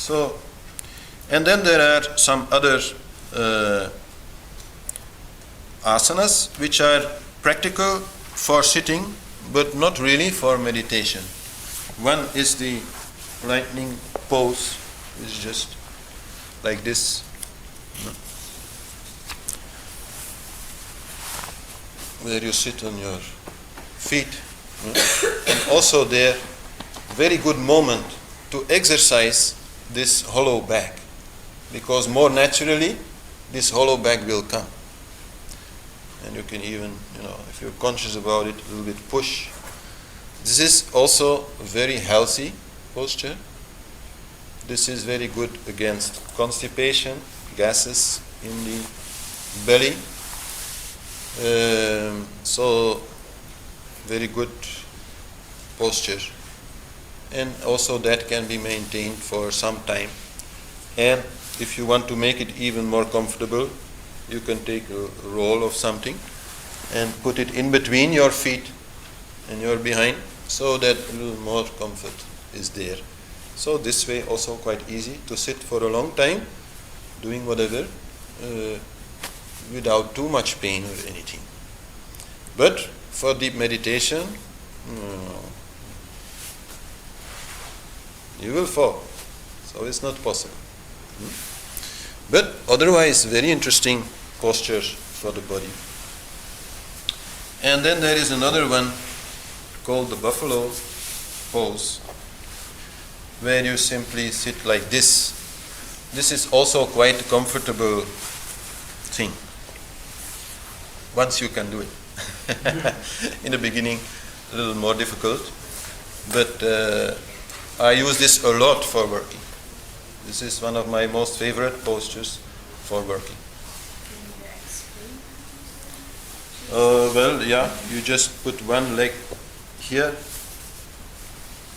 So, and then there are some other asanas which are practical for sitting but not really for meditation. One is the lightning pose, which is just like this. Where you sit on your feet. And also there, very good moment to exercise this hollow back, because more naturally this hollow back will come. And you can even, if you're conscious about it, a little bit push. This is also a very healthy posture. This is very good against constipation, gases in the belly. So very good posture, and also that can be maintained for some time. And if you want to make it even more comfortable, you can take a roll of something and put it in between your feet and your behind, so that a little more comfort is there. So this way also quite easy to sit for a long time doing whatever without too much pain or anything. But for deep meditation, you will fall. So it's not possible. But otherwise, very interesting postures for the body. And then there is another one called the buffalo pose, where you simply sit like this. This is also quite a comfortable thing, once you can do it. In the beginning, a little more difficult, but I use this a lot for working. This is one of my most favorite postures for working. Well, yeah, you just put one leg here,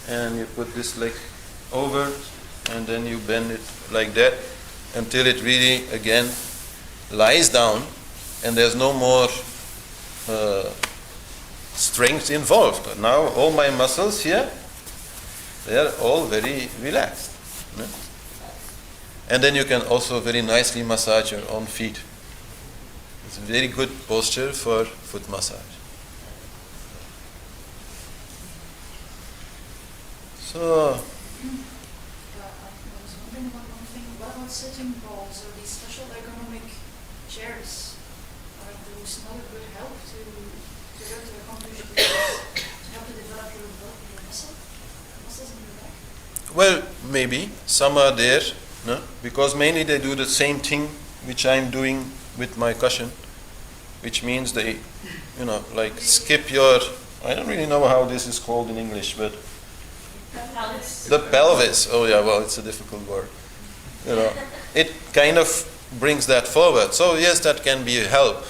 and you put this leg over, and then you bend it like that until it really again lies down, and there's no more strength involved. Now all my muscles here, they are all very relaxed. And then you can also very nicely massage your own feet. It's a very good posture for foot massage. So, I was wondering about one thing. What about sitting balls or these special ergonomic chairs? Are those not a good help to go to accomplish to help to develop your muscles in your back? well, maybe some are there, no? Because mainly they do the same thing which I'm doing with my cushion, which means they, like skip your, I don't really know how this is called in English, but the pelvis. Oh yeah, well, it's a difficult word. It kind of brings that forward. So yes, that can be a help,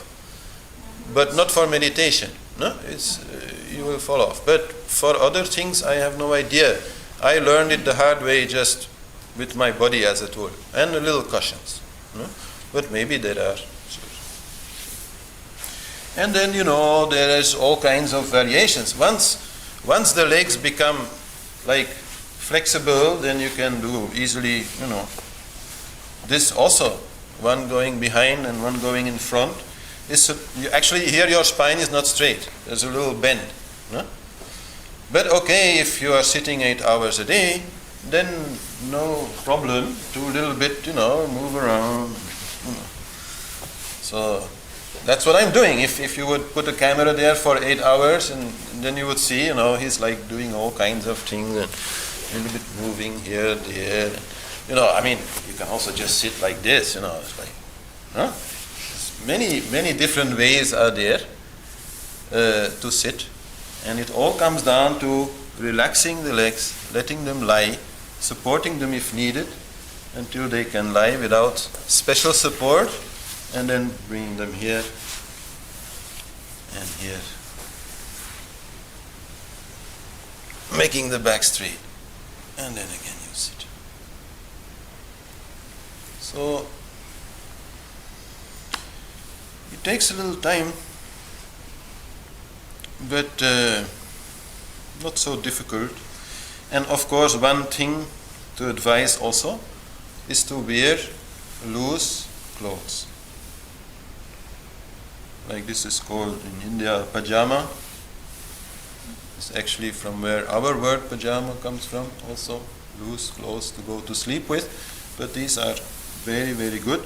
but not for meditation. No, it's you will fall off. But for other things, I have no idea. I learned it the hard way, just with my body as a tool and a little cushions. No? But maybe there are. And then there is all kinds of variations. Once the legs become like flexible, then you can do easily, this also, one going behind and one going in front. Actually here your spine is not straight, there's a little bend. No? But okay, if you are sitting 8 hours a day, then no problem to a little bit, move around. So that's what I'm doing. If you would put a camera there for 8 hours, and then you would see, he's like doing all kinds of things and a little bit moving here, there. You can also just sit like this, it's like, many different ways are there to sit, and it all comes down to relaxing the legs, letting them lie, supporting them if needed, until they can lie without special support, and then bringing them here and here, making the back straight, and then again you sit. So it takes a little time, but not so difficult. And of course, one thing to advise also is to wear loose clothes. Like this is called in India pajama. It's actually from where our word pajama comes from also, loose clothes to go to sleep with. But these are very, very good.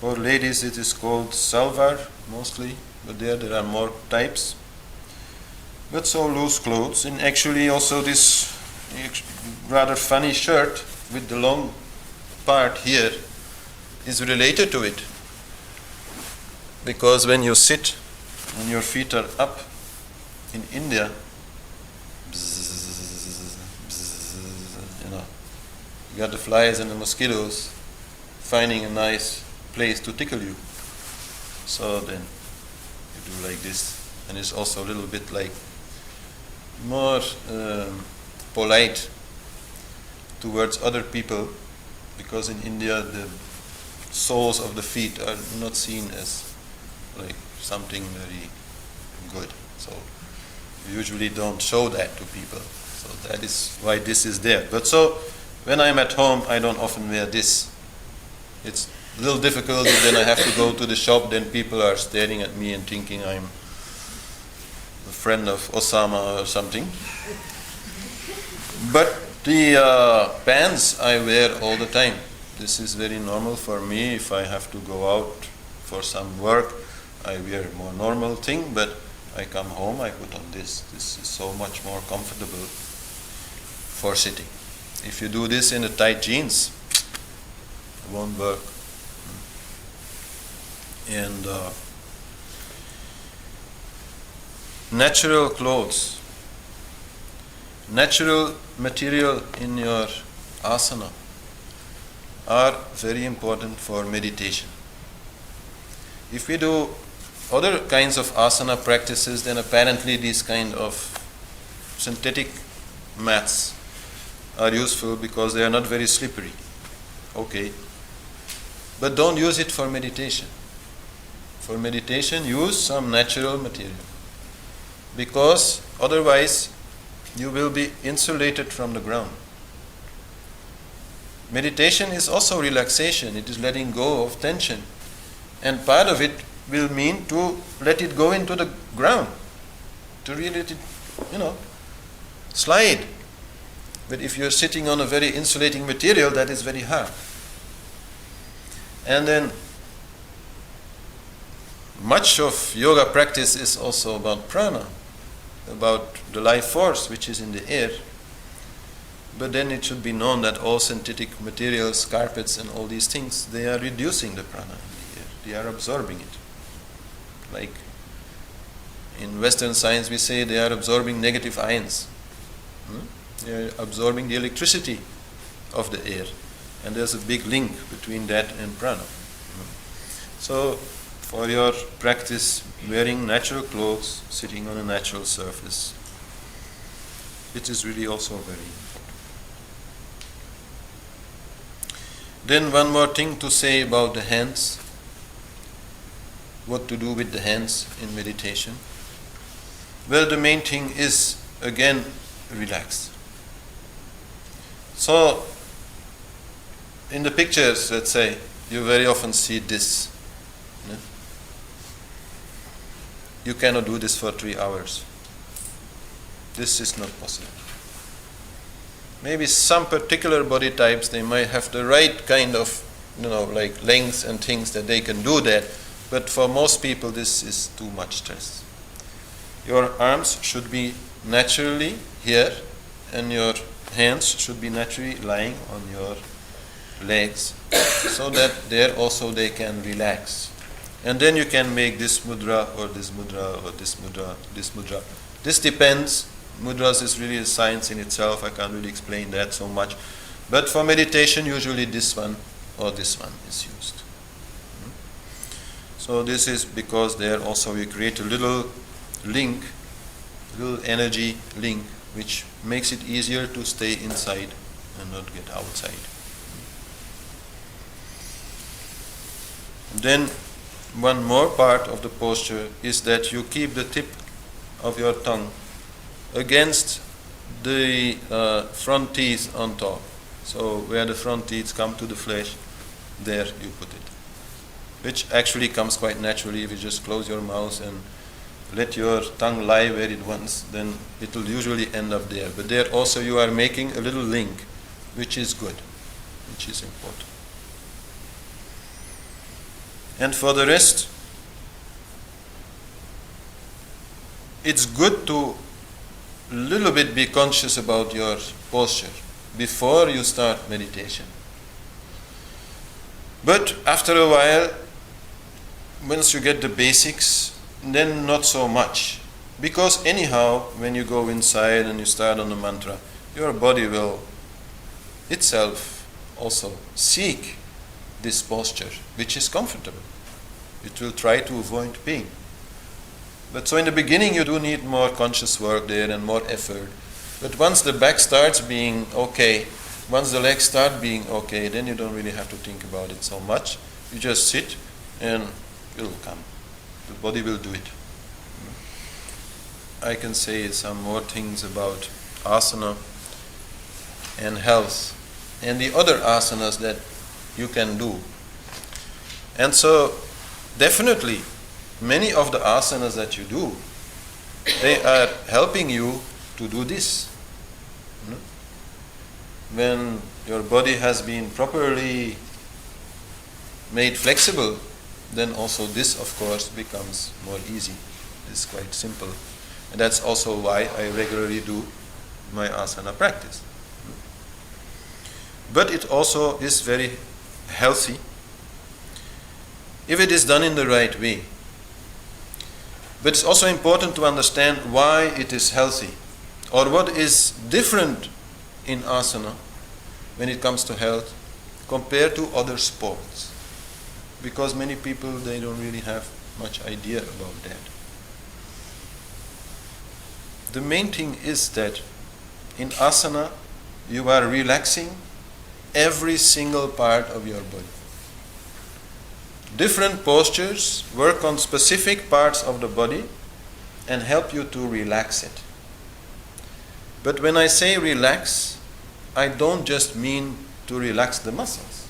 For ladies it is called salwar mostly, but there are more types. But so loose clothes, and actually also this rather funny shirt with the long part here is related to it. Because when you sit and your feet are up in India, you know, you got the flies and the mosquitoes finding a nice place to tickle you. So then you do like this, and it's also a little bit like more polite towards other people, because in India the soles of the feet are not seen as like something very good. So we usually don't show that to people. So that is why this is there. But so when I'm at home, I don't often wear this. It's a little difficult, and then I have to go to the shop, then people are staring at me and thinking I'm a friend of Osama or something. But the pants I wear all the time. This is very normal for me. If I have to go out for some work, I wear a more normal thing, but I come home, I put on this. This is so much more comfortable for sitting. If you do this in a tight jeans, it won't work. And natural clothes, natural material in your asana are very important for meditation. If we do other kinds of asana practices, then apparently these kind of synthetic mats are useful because they are not very slippery. Okay. But don't use it for meditation. For meditation, use some natural material, because otherwise you will be insulated from the ground. Meditation is also relaxation. It is letting go of tension. And part of it will mean to let it go into the ground, to really let it, slide. But if you're sitting on a very insulating material, that is very hard. And then much of yoga practice is also about prana, about the life force which is in the air. But then it should be known that all synthetic materials, carpets and all these things, they are reducing the prana in the air. They are absorbing it. Like in Western science we say they are absorbing negative ions. They are absorbing the electricity of the air. And there's a big link between that and prana. So for your practice, wearing natural clothes, sitting on a natural surface, it is really also very important. Then one more thing to say about the hands. What to do with the hands in meditation. Well, the main thing is, again, relax. So, in the pictures, let's say, you very often see this. You cannot do this for 3 hours. This is not possible. Maybe some particular body types, they might have the right kind of, like length and things that they can do that. But for most people, this is too much stress. Your arms should be naturally here, and your hands should be naturally lying on your legs, so that there also they can relax. And then you can make this mudra or this mudra or this mudra, this mudra. This depends. Mudras is really a science in itself. I can't really explain that so much. But for meditation, usually this one or this one is used. So this is because there also we create a little link, little energy link, which makes it easier to stay inside and not get outside. Then one more part of the posture is that you keep the tip of your tongue against the front teeth on top. So where the front teeth come to the flesh, there you put it. Which actually comes quite naturally. If you just close your mouth and let your tongue lie where it wants, then it will usually end up there. But there also you are making a little link, which is good, which is important. And for the rest, it's good to little bit be conscious about your posture before you start meditation. But after a while, once you get the basics, then not so much. Because anyhow, when you go inside and you start on the mantra, your body will itself also seek this posture, which is comfortable. It will try to avoid pain. But so in the beginning you do need more conscious work there and more effort. But once the back starts being okay, once the legs start being okay, then you don't really have to think about it so much. You just sit and it will come. The body will do it. I can say some more things about asana and health and the other asanas that you can do. And so definitely many of the asanas that you do, they are helping you to do this. When your body has been properly made flexible, then also this of course becomes more easy. It's quite simple. And that's also why I regularly do my asana practice. But it also is very healthy if it is done in the right way. But it's also important to understand why it is healthy, or what is different in asana when it comes to health compared to other sports. Because many people, they don't really have much idea about that. The main thing is that in asana you are relaxing every single part of your body. Different postures work on specific parts of the body and help you to relax it. But when I say relax, I don't just mean to relax the muscles.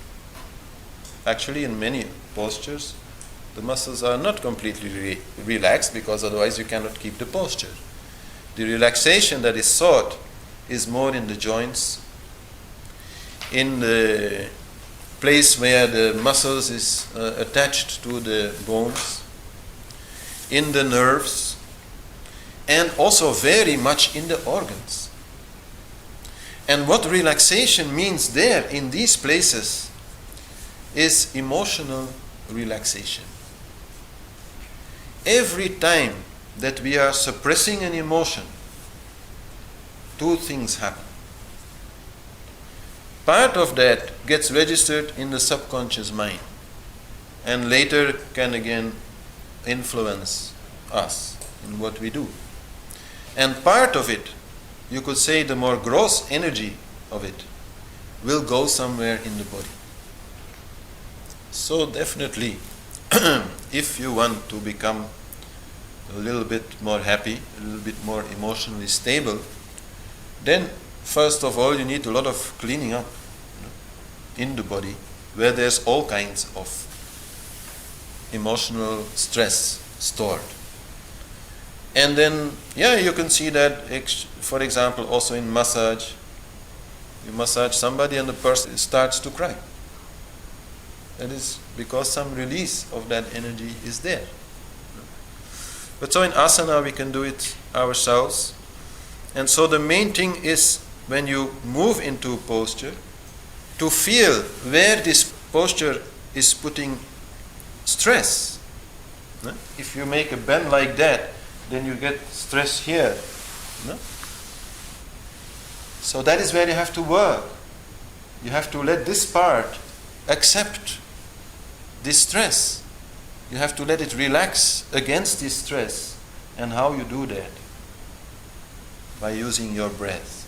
Actually, in many postures, the muscles are not completely relaxed, because otherwise you cannot keep the posture. The relaxation that is sought is more in the joints, in the place where the muscles is attached to the bones, in the nerves, and also very much in the organs. And what relaxation means there in these places is emotional relaxation. Every time that we are suppressing an emotion, two things happen. Part of that gets registered in the subconscious mind and later can again influence us in what we do. And part of it, you could say the more gross energy of it, will go somewhere in the body. So definitely, if you want to become a little bit more happy, a little bit more emotionally stable, then first of all you need a lot of cleaning up in the body where there's all kinds of emotional stress stored. And then, you can see that, for example, also in massage. You massage somebody and the person starts to cry. That is because some release of that energy is there. But so in asana we can do it ourselves. And so the main thing is, when you move into posture, to feel where this posture is putting stress. If you make a bend like that, then you get stress here. So that is where you have to work. You have to let this part accept this stress. You have to let it relax against this stress. And how you do that? By using your breath.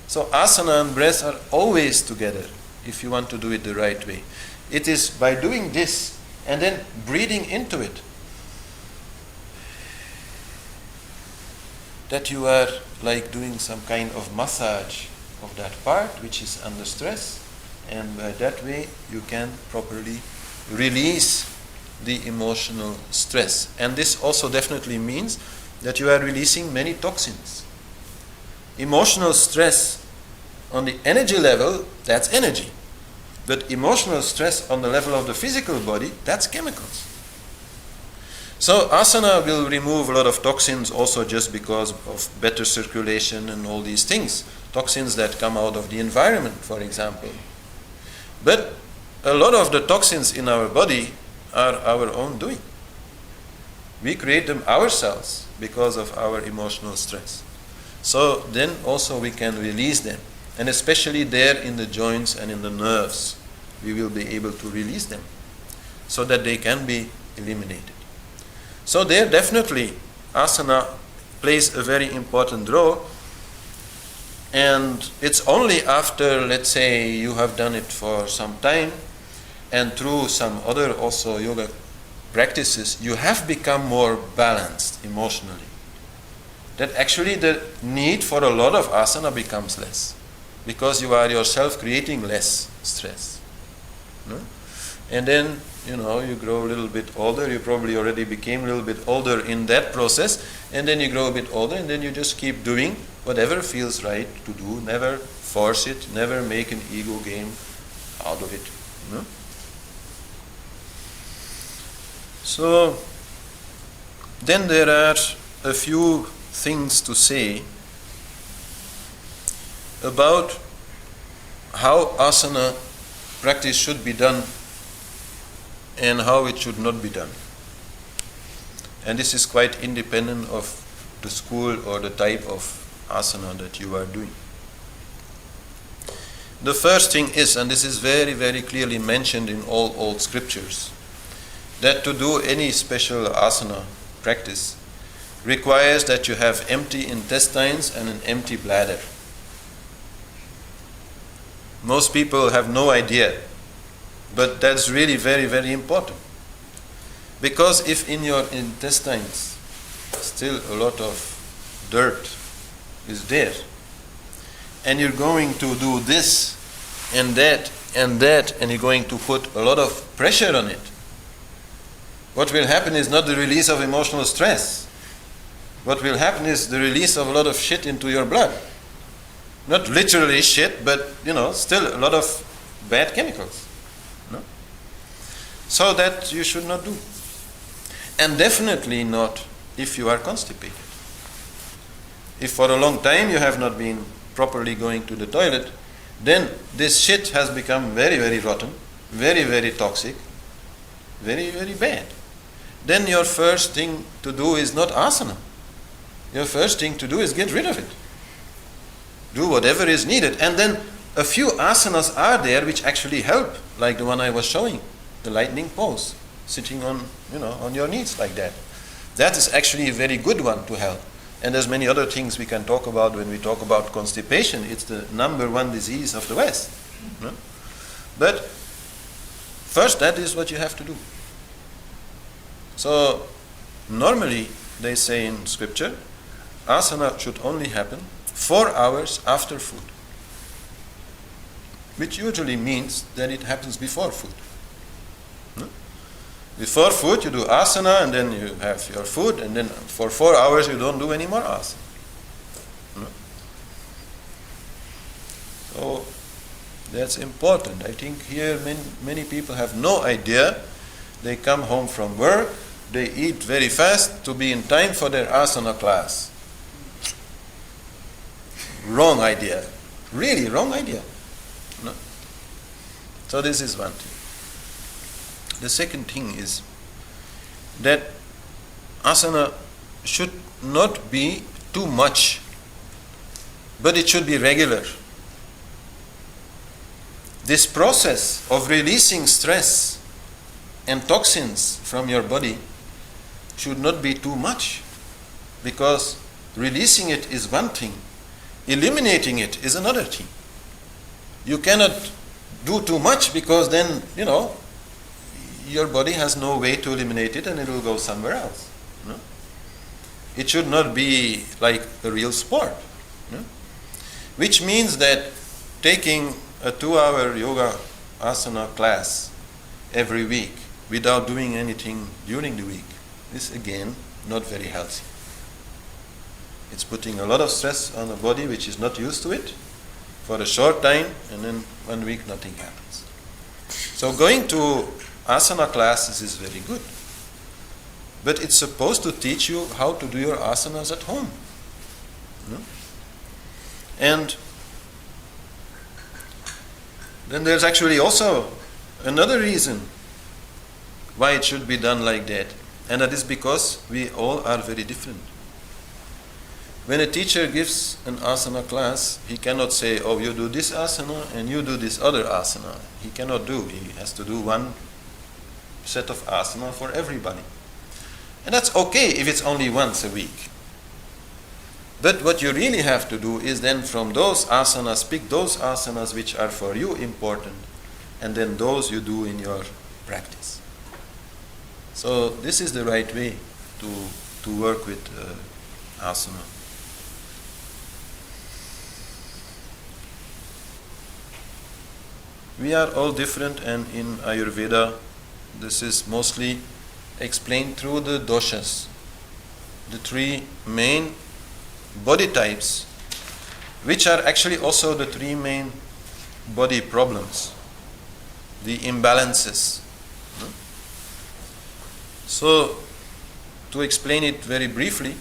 So asana and breath are always together if you want to do it the right way. It is by doing this and then breathing into it that you are like doing some kind of massage of that part which is under stress, and by that way you can properly release the emotional stress. And this also definitely means that you are releasing many toxins. Emotional stress on the energy level, that's energy. But emotional stress on the level of the physical body, that's chemicals. So asana will remove a lot of toxins also just because of better circulation and all these things. Toxins that come out of the environment, for example. But a lot of the toxins in our body are our own doing. We create them ourselves because of our emotional stress. So then also we can release them. And especially there in the joints and in the nerves, we will be able to release them so that they can be eliminated. So there definitely asana plays a very important role, and it's only after, let's say, you have done it for some time and through some other also yoga practices, you have become more balanced emotionally, that actually the need for a lot of asana becomes less, because you are yourself creating less stress. No? And then, you grow a little bit older, you probably already became a little bit older in that process, and then you grow a bit older, and then you just keep doing whatever feels right to do, never force it, never make an ego game out of it. No? So, then there are a few things to say about how asana practice should be done and how it should not be done. And this is quite independent of the school or the type of asana that you are doing. The first thing is, and this is very, very clearly mentioned in all old scriptures, that to do any special asana practice requires that you have empty intestines and an empty bladder. Most people have no idea, but that's really very, very important. Because if in your intestines still a lot of dirt is there, and you're going to do this and that and that, and you're going to put a lot of pressure on it, what will happen is not the release of emotional stress. What will happen is the release of a lot of shit into your blood. Not literally shit, but, still a lot of bad chemicals. No? So that you should not do. And definitely not if you are constipated. If for a long time you have not been properly going to the toilet, then this shit has become very, very rotten, very, very toxic, very, very bad. Then your first thing to do is not asana. Your first thing to do is get rid of it. Do whatever is needed. And then a few asanas are there which actually help, like the one I was showing, the lightning pose, sitting on your knees like that. That is actually a very good one to help. And there's many other things we can talk about when we talk about constipation. It's the number one disease of the West. No? But first, that is what you have to do. So normally they say in scripture, asana should only happen 4 hours after food, which usually means that it happens before food. No? Before food you do asana, and then you have your food, and then for 4 hours you don't do any more asana. No? So that's important. I think here many people have no idea. They come home from work, they eat very fast to be in time for their asana class. Wrong idea. Really wrong idea. No? So this is one thing. The second thing is that asana should not be too much, but it should be regular. This process of releasing stress and toxins from your body should not be too much, because releasing it is one thing, eliminating it is another thing. You cannot do too much, because then, your body has no way to eliminate it and it will go somewhere else. No? It should not be like a real sport. No? Which means that taking a 2-hour yoga asana class every week without doing anything during the week is again not very healthy. It's putting a lot of stress on the body which is not used to it for a short time, and then 1 week nothing happens. So going to asana classes is very good. But it's supposed to teach you how to do your asanas at home. No? And then there's actually also another reason why it should be done like that. And that is because we all are very different. When a teacher gives an asana class, he cannot say, oh, you do this asana and you do this other asana. He cannot do. He has to do one set of asana for everybody. And that's okay if it's only once a week. But what you really have to do is then from those asanas, pick those asanas which are for you important, and then those you do in your practice. So this is the right way to work with asana. We are all different, and in Ayurveda this is mostly explained through the doshas, the 3 main body types, which are actually also the 3 main body problems, the imbalances. So, to explain it very briefly,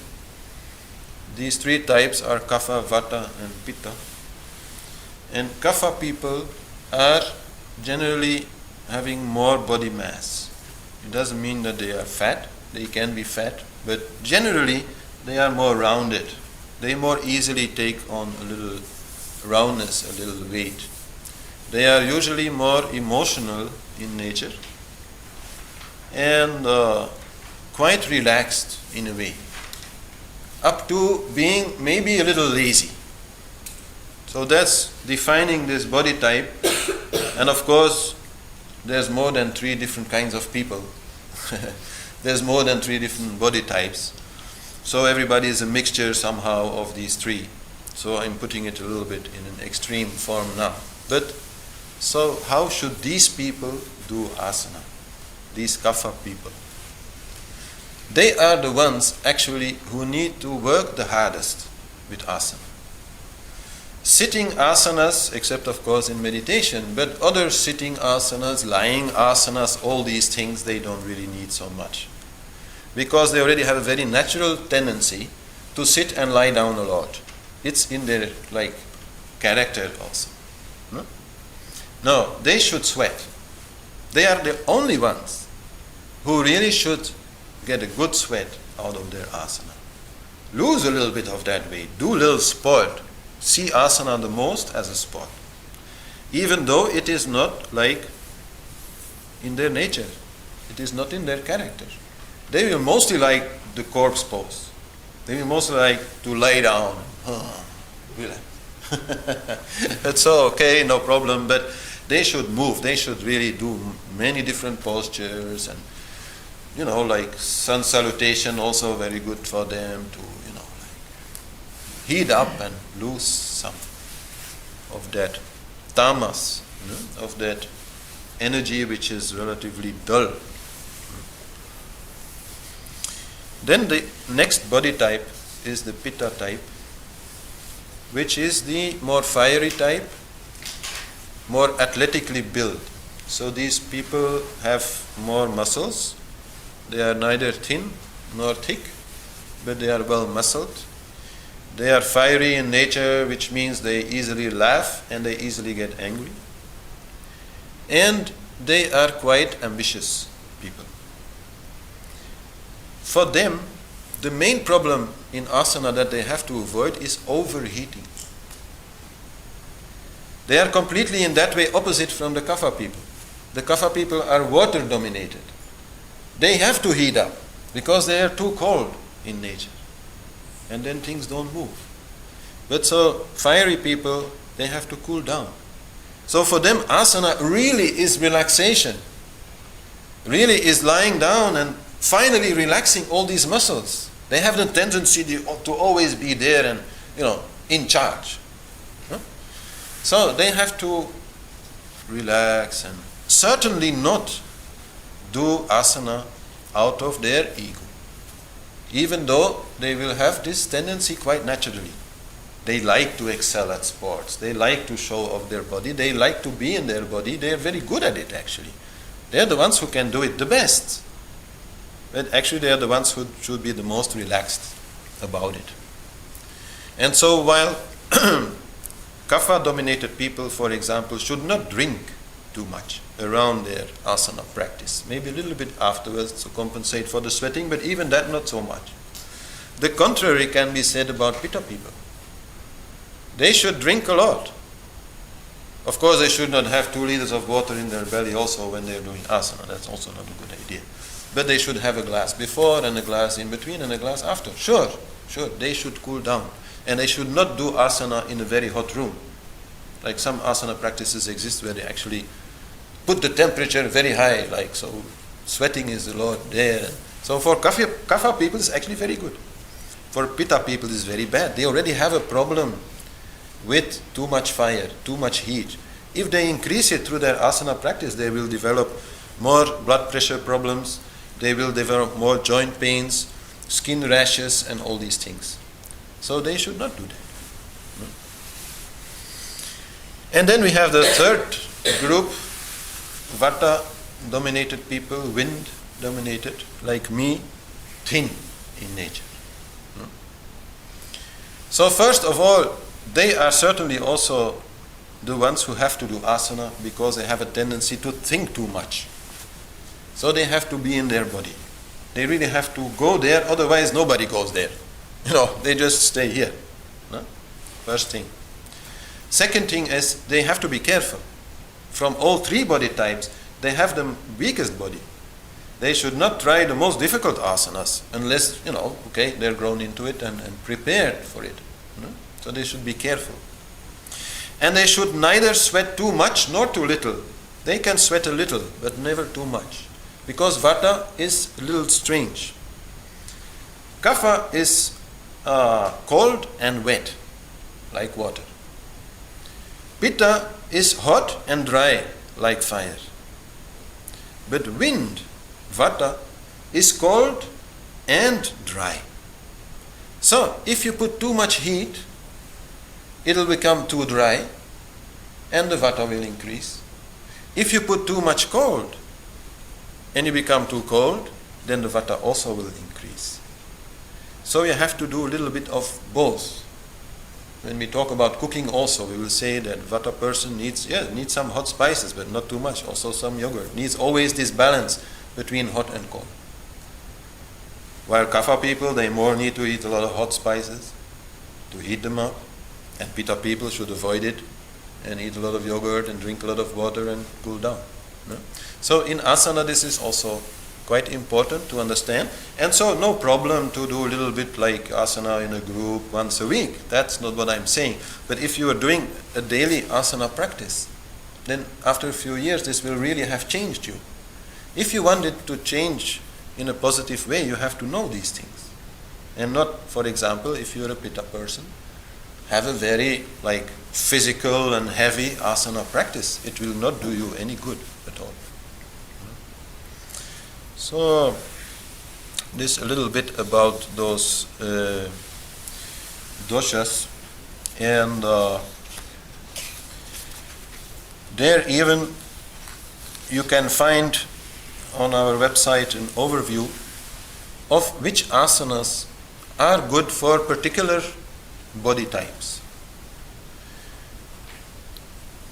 these 3 types are kapha, vata and pitta. And kapha people are generally having more body mass. It doesn't mean that they are fat, they can be fat, but generally they are more rounded. They more easily take on a little roundness, a little weight. They are usually more emotional in nature and quite relaxed in a way, up to being maybe a little lazy. So that's defining this body type. And of course, there's more than 3 different kinds of people. There's more than 3 different body types. So everybody is a mixture somehow of these 3. So I'm putting it a little bit in an extreme form now. But so how should these people do asana? These kapha people. They are the ones actually who need to work the hardest with asana. Sitting asanas, except of course in meditation, but other sitting asanas, lying asanas, all these things, they don't really need so much. Because they already have a very natural tendency to sit and lie down a lot. It's in their character also. No, they should sweat. They are the only ones who really should get a good sweat out of their asana. Lose a little bit of that weight. Do a little sport. See asana the most as a sport. Even though it is not in their nature. It is not in their character. They will mostly like the corpse pose. They will mostly like to lie down. Relax. That's okay, no problem, but they should move. They should really do many different postures, and sun salutation also very good for them to heat up and lose some of that tamas, of that energy which is relatively dull. Then the next body type is the pitta type, which is the more fiery type, more athletically built. So these people have more muscles. They are neither thin nor thick, but they are well muscled. They are fiery in nature, which means they easily laugh and they easily get angry. And they are quite ambitious people. For them, the main problem in asana that they have to avoid is overheating. They are completely in that way opposite from the kapha people. The kapha people are water dominated. They have to heat up because they are too cold in nature. And then things don't move. But so fiery people, they have to cool down. So for them, asana really is relaxation. Really is lying down and finally relaxing all these muscles. They have the tendency to always be there and, in charge. So they have to relax and certainly not do asana out of their ego. Even though they will have this tendency quite naturally. They like to excel at sports. They like to show off their body. They like to be in their body. They are very good at it actually. They are the ones who can do it the best. But actually they are the ones who should be the most relaxed about it. And so while kapha-dominated people, for example, should not drink too much around their asana practice. Maybe a little bit afterwards to compensate for the sweating, but even that not so much. The contrary can be said about pitta people. They should drink a lot. Of course, they should not have 2 liters of water in their belly also when they are doing asana. That's also not a good idea. But they should have a glass before and a glass in between and a glass after. Sure, they should cool down. And they should not do asana in a very hot room. Like some asana practices exist where they actually put the temperature very high, like so sweating is a lot there. So for kapha people it's actually very good. For pitta people it's very bad. They already have a problem with too much fire, too much heat. If they increase it through their asana practice, they will develop more blood pressure problems, they will develop more joint pains, skin rashes and all these things. So they should not do that. And then we have the third group, vata-dominated people, wind-dominated, like me, thin in nature. So first of all, they are certainly also the ones who have to do asana because they have a tendency to think too much. So they have to be in their body. They really have to go there, otherwise nobody goes there. They just stay here. No? First thing. Second thing is they have to be careful. From all 3 body types, they have the weakest body. They should not try the most difficult asanas unless, they're grown into it and prepared for it. No? So they should be careful. And they should neither sweat too much nor too little. They can sweat a little, but never too much. Because vata is a little strange. Kapha is cold and wet, like water. Pitta is hot and dry, like fire. But wind, vata, is cold and dry. So, if you put too much heat, it will become too dry and the vata will increase. If you put too much cold and you become too cold, then the vata also will increase. So you have to do a little bit of both. When we talk about cooking also, we will say that vata person needs some hot spices, but not too much. Also some yogurt. Needs always this balance between hot and cold. While kapha people, they more need to eat a lot of hot spices to heat them up. And pitta people should avoid it and eat a lot of yogurt and drink a lot of water and cool down. No? So in asana this is also quite important to understand. And so no problem to do a little bit like asana in a group once a week. That's not what I'm saying. But if you are doing a daily asana practice, then after a few years this will really have changed you. If you want it to change in a positive way, you have to know these things. And not, for example, if you're a pitta person, have a very physical and heavy asana practice. It will not do you any good at all. So this a little bit about those doshas, and there even you can find on our website an overview of which asanas are good for particular body types.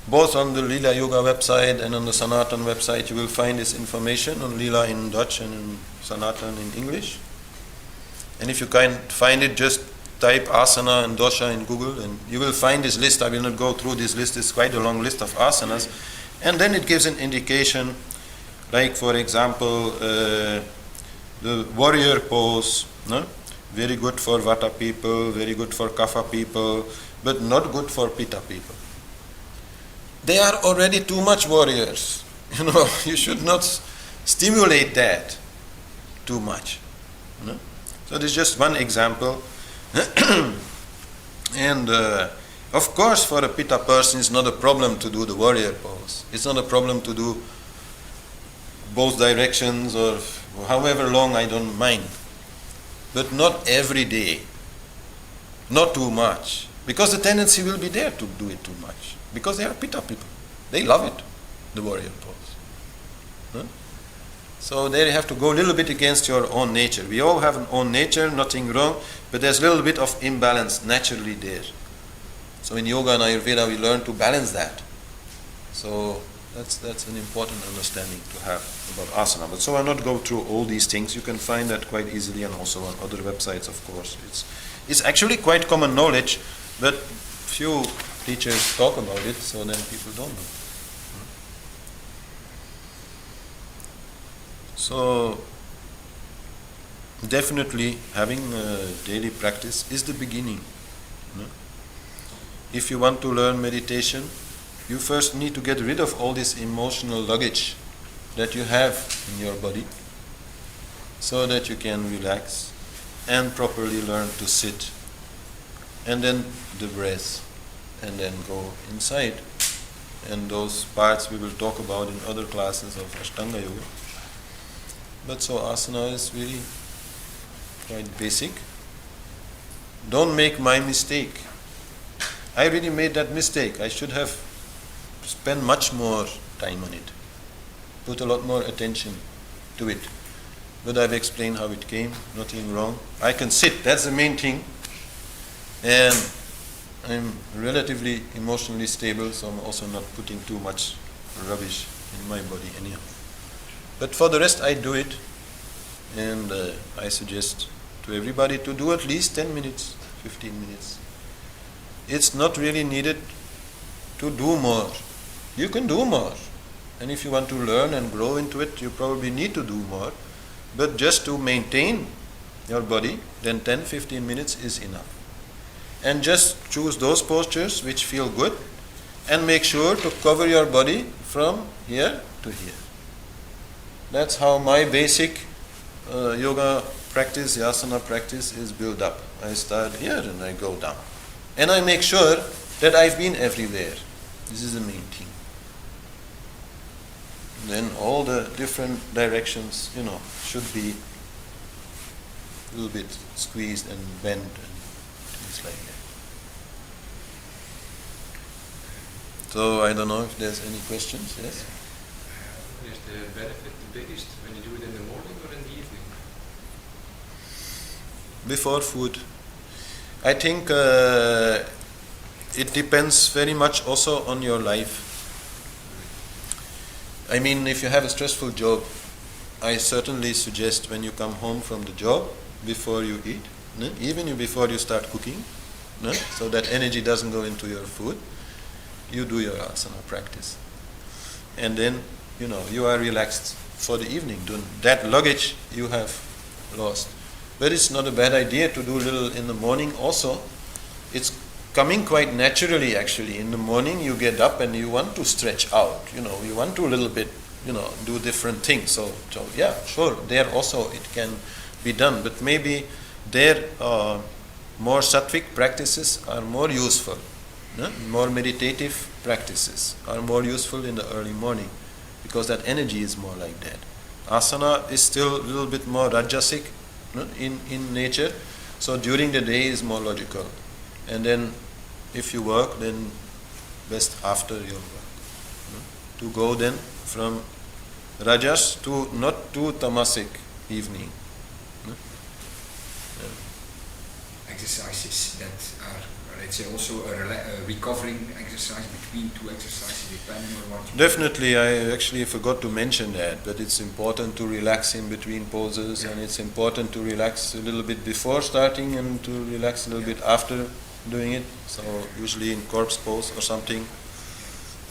Both on the Lila Yoga website and on the Sanatan website you will find this information on Lila in Dutch and in Sanatan in English. And if you can't find it, just type asana and dosha in Google and you will find this list. I will not go through this list, it's quite a long list of asanas. And then it gives an indication, like for example the warrior pose, no? Very good for vata people, very good for kapha people, but not good for pitta people. They are already too much warriors. You should not stimulate that too much. So this is just one example. And Of course, for a pitta person, it's not a problem to do the warrior pose. It's not a problem to do both directions or however long, I don't mind. But not every day. Not too much. Because the tendency will be there to do it too much. Because they are pitta people. They love it, the warrior pose. Huh? So there you have to go a little bit against your own nature. We all have an own nature, nothing wrong, but there's a little bit of imbalance naturally there. So in yoga and Ayurveda we learn to balance that. So that's an important understanding to have about asana. But so I'll not go through all these things. You can find that quite easily and also on other websites, of course. It's actually quite common knowledge, but few teachers talk about it, so then people don't know. So definitely having a daily practice is the beginning. If you want to learn meditation, you first need to get rid of all this emotional luggage that you have in your body so that you can relax and properly learn to sit, and then the breath, and then go inside. And those parts we will talk about in other classes of Ashtanga Yoga. But so asana is really quite basic. Don't make my mistake. I really made that mistake. I should have spent much more time on it, put a lot more attention to it. But I've explained how it came, nothing wrong. I can sit, that's the main thing. And I'm relatively emotionally stable, so I'm also not putting too much rubbish in my body anyhow. But for the rest, I do it, and I suggest to everybody to do at least 10 minutes, 15 minutes. It's not really needed to do more. You can do more. And if you want to learn and grow into it, you probably need to do more. But just to maintain your body, then 10-15 minutes is enough. And just choose those postures which feel good, and make sure to cover your body from here to here. That's how my basic yoga practice, asana practice is built up. I start here and I go down. And I make sure that I've been everywhere. This is the main thing. Then all the different directions, should be a little bit squeezed and bent and things like that. So I don't know if there's any questions. Yes? Is the benefit the biggest when you do it in the morning or in the evening? Before food. I think it depends very much also on your life. I mean, if you have a stressful job, I certainly suggest when you come home from the job, before you eat, even before you start cooking, so that energy doesn't go into your food, you do your asana practice. And then, you are relaxed for the evening. That luggage you have lost. But it's not a bad idea to do a little in the morning also. It's coming quite naturally actually. In the morning you get up and you want to stretch out, you want to a little bit, do different things. So yeah, sure, there also it can be done. But maybe there more sattvic practices are more useful. More meditative practices are more useful in the early morning because that energy is more like that. Asana is still a little bit more rajasic in nature, so during the day is more logical. And then if you work, then best after your work. To go then from rajas to not too tamasic evening. Exercises that are, let's say, also a recovering exercise between two exercises, depending on what you Definitely, I actually forgot to mention that, but it's important to relax in between poses, and it's important to relax a little bit before starting and to relax a little bit after doing it. So usually in corpse pose or something,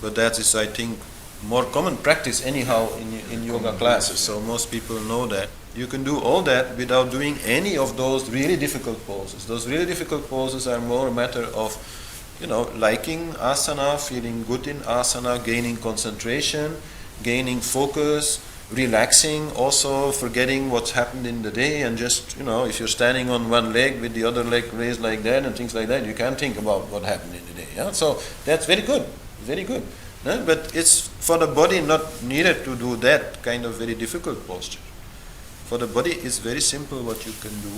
but that is, I think, more common practice anyhow in yoga classes, so most people know that. You can do all that without doing any of those really difficult poses. Those really difficult poses are more a matter of, liking asana, feeling good in asana, gaining concentration, gaining focus, relaxing, also forgetting what's happened in the day, and just, if you're standing on one leg with the other leg raised like that and things like that, you can't think about what happened in the day. Yeah? So that's very good, very good. No? But it's for the body not needed to do that kind of very difficult posture. For the body, it's very simple what you can do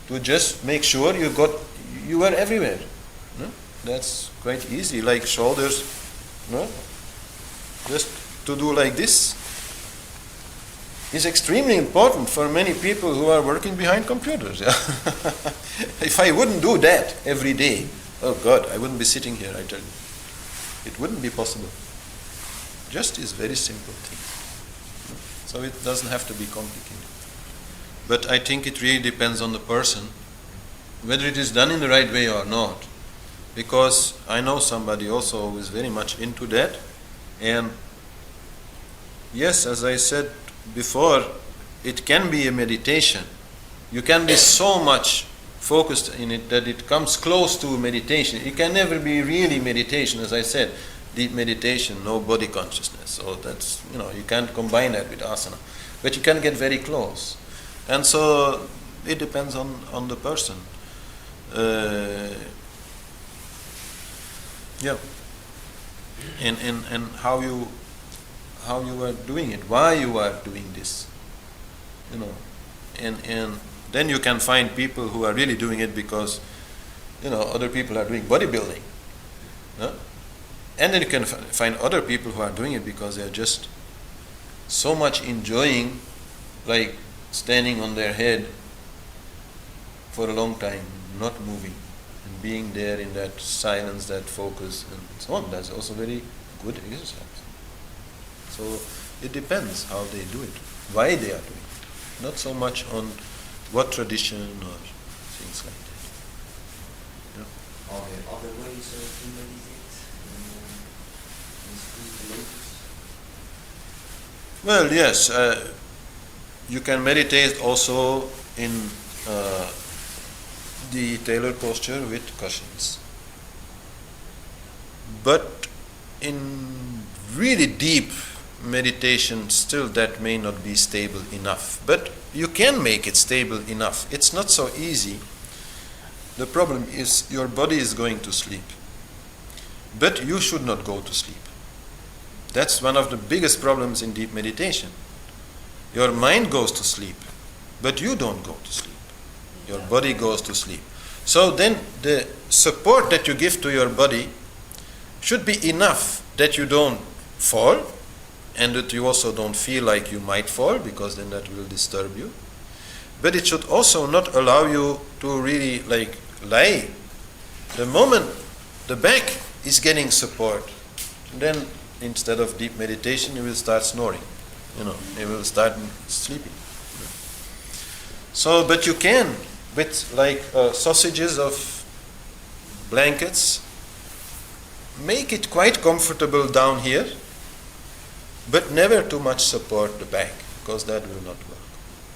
to just make sure you are everywhere. No? That's quite easy, like shoulders, no? Just to do like this is extremely important for many people who are working behind computers. Yeah? If I wouldn't do that every day, oh God, I wouldn't be sitting here, I tell you. It wouldn't be possible. Just is very simple thing. So it doesn't have to be complicated. But I think it really depends on the person, whether it is done in the right way or not. Because I know somebody also who is very much into that. And yes, as I said before, it can be a meditation. You can be so much focused in it that it comes close to meditation. It can never be really meditation, as I said. Deep meditation, no body consciousness. So that's, you can't combine that with asana. But you can get very close. And so it depends on the person. Yeah. And how you are doing it, why you are doing this. And then you can find people who are really doing it because, other people are doing bodybuilding. No? And then you can find other people who are doing it because they are just so much enjoying, like standing on their head for a long time, not moving, and being there in that silence, that focus, and so on. That's also very good exercise. So it depends how they do it, why they are doing it. Not so much on what tradition or things like that. Yeah. Are there other ways to meditate in spiritual lotus? Well, yes. You can meditate also in the tailor posture with cushions. But in really deep meditation, still that may not be stable enough. But you can make it stable enough. It's not so easy. The problem is your body is going to sleep. But you should not go to sleep. That's one of the biggest problems in deep meditation. Your mind goes to sleep, but you don't go to sleep. Your body goes to sleep. So then the support that you give to your body should be enough that you don't fall, and that you also don't feel like you might fall, because then that will disturb you. But it should also not allow you to really lie. The moment the back is getting support, then instead of deep meditation, you will start snoring. You will start sleeping. So, but you can, with sausages of blankets, make it quite comfortable down here, but never too much support the back, because that will not work.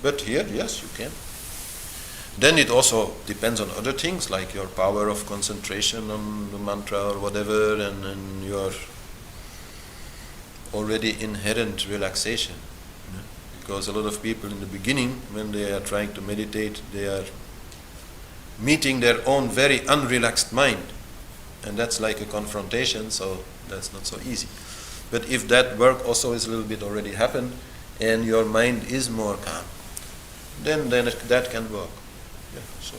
But here, yes, you can. Then it also depends on other things, like your power of concentration on the mantra or whatever, and your already inherent relaxation. Because a lot of people in the beginning, when they are trying to meditate, they are meeting their own very unrelaxed mind. And that's like a confrontation, so that's not so easy. But if that work also is a little bit already happened, and your mind is more calm, then that can work. Yeah, so